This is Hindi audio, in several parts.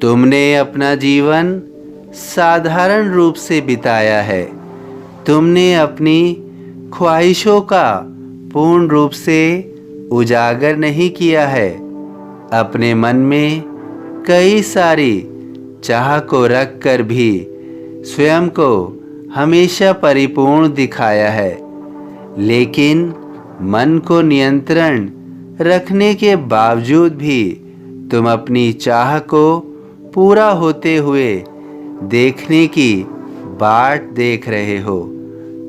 तुमने अपना जीवन साधारण रूप से बिताया है। तुमने अपनी ख्वाहिशों का पूर्ण रूप से उजागर नहीं किया है। अपने मन में कई सारी चाह को रख कर भी स्वयं को हमेशा परिपूर्ण दिखाया है। लेकिन मन को नियंत्रण रखने के बावजूद भी तुम अपनी चाह को पूरा होते हुए देखने की बाट देख रहे हो।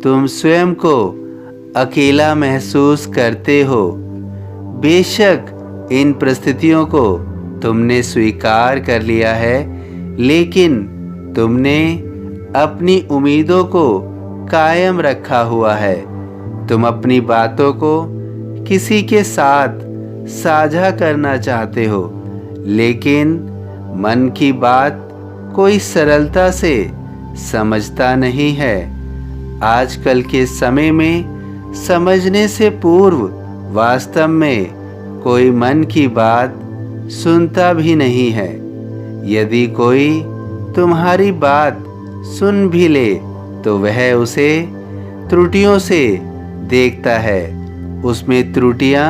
तुम स्वयं को अकेला महसूस करते हो। बेशक इन परिस्थितियों को तुमने स्वीकार कर लिया है, लेकिन तुमने अपनी उम्मीदों को कायम रखा हुआ है। तुम अपनी बातों को किसी के साथ साझा करना चाहते हो, लेकिन मन की बात कोई सरलता से समझता नहीं है। आजकल के समय में समझने से पूर्व वास्तव में कोई मन की बात सुनता भी नहीं है। यदि कोई तुम्हारी बात सुन भी ले तो वह उसे त्रुटियों से देखता है, उसमें त्रुटियां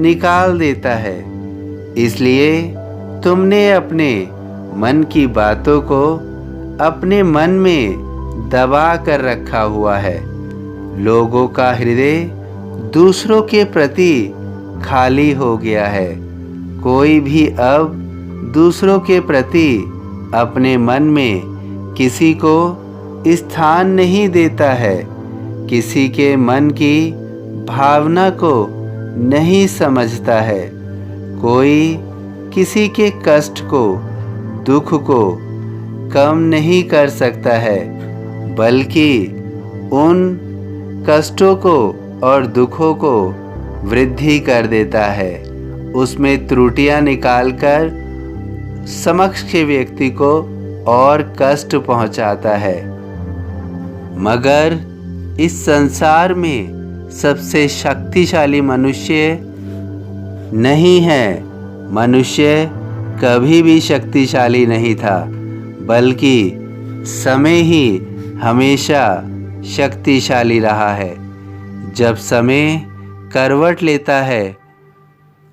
निकाल देता है। इसलिए तुमने अपने मन की बातों को अपने मन में दबा कर रखा हुआ है। लोगों का हृदय दूसरों के प्रति खाली हो गया है। कोई भी अब दूसरों के प्रति अपने मन में किसी को स्थान नहीं देता है, किसी के मन की भावना को नहीं समझता है। कोई किसी के कष्ट को, दुख को कम नहीं कर सकता है, बल्कि उन कष्टों को और दुखों को वृद्धि कर देता है। उसमें त्रुटियां निकालकर समक्ष के व्यक्ति को और कष्ट पहुंचाता है। मगर इस संसार में सबसे शक्तिशाली मनुष्य नहीं है। मनुष्य कभी भी शक्तिशाली नहीं था, बल्कि समय ही हमेशा शक्तिशाली रहा है। जब समय करवट लेता है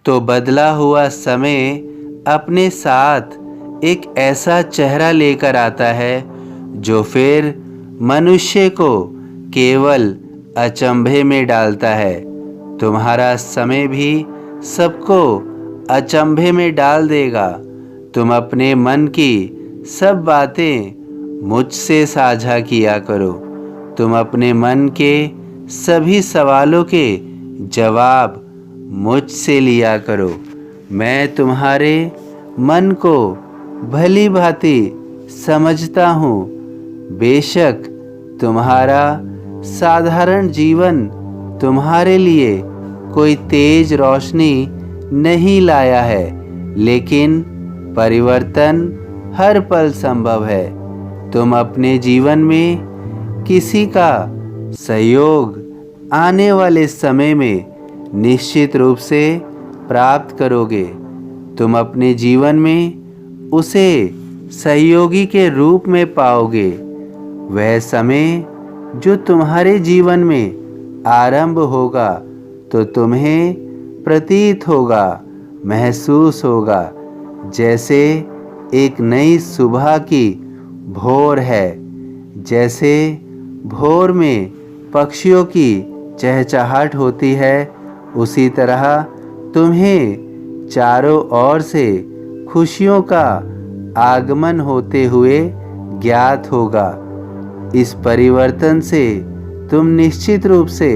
तो बदला हुआ समय अपने साथ एक ऐसा चेहरा लेकर आता है जो फिर मनुष्य को केवल अचंभे में डालता है। तुम्हारा समय भी सबको अचंभे में डाल देगा। तुम अपने मन की सब बातें मुझसे साझा किया करो। तुम अपने मन के सभी सवालों के जवाब मुझसे लिया करो। मैं तुम्हारे मन को भली भांति समझता हूँ। बेशक तुम्हारा साधारण जीवन तुम्हारे लिए कोई तेज रोशनी नहीं लाया है, लेकिन परिवर्तन हर पल संभव है। तुम अपने जीवन में किसी का सहयोग आने वाले समय में निश्चित रूप से प्राप्त करोगे। तुम अपने जीवन में उसे सहयोगी के रूप में पाओगे। वह समय जो तुम्हारे जीवन में आरंभ होगा तो तुम्हें प्रतीत होगा, महसूस होगा जैसे एक नई सुबह की भोर है। जैसे भोर में पक्षियों की चहचहाट होती है, उसी तरह तुम्हें चारों ओर से खुशियों का आगमन होते हुए ज्ञात होगा। इस परिवर्तन से तुम निश्चित रूप से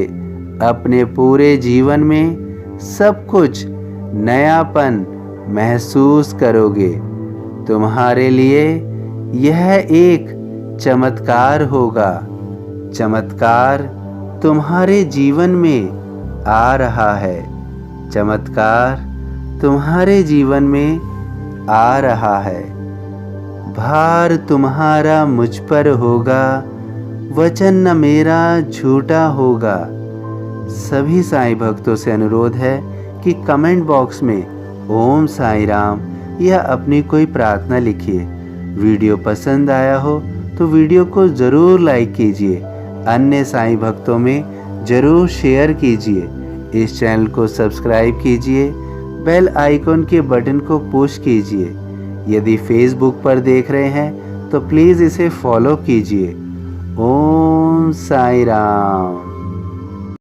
अपने पूरे जीवन में सब कुछ नयापन महसूस करोगे। तुम्हारे लिए यह एक चमत्कार होगा। चमत्कार तुम्हारे जीवन में आ रहा है। चमत्कार तुम्हारे जीवन में आ रहा है। भार तुम्हारा मुझ पर होगा, वचन न मेरा झूठा होगा। सभी साईं भक्तों से अनुरोध है कि कमेंट बॉक्स में ओम साईं राम या अपनी कोई प्रार्थना लिखिए। वीडियो पसंद आया हो तो वीडियो को ज़रूर लाइक कीजिए, अन्य साईं भक्तों में ज़रूर शेयर कीजिए। इस चैनल को सब्सक्राइब कीजिए, बेल आइकॉन के बटन को पुश कीजिए। यदि फेसबुक पर देख रहे हैं तो प्लीज़ इसे फॉलो कीजिए। ओम साईं राम।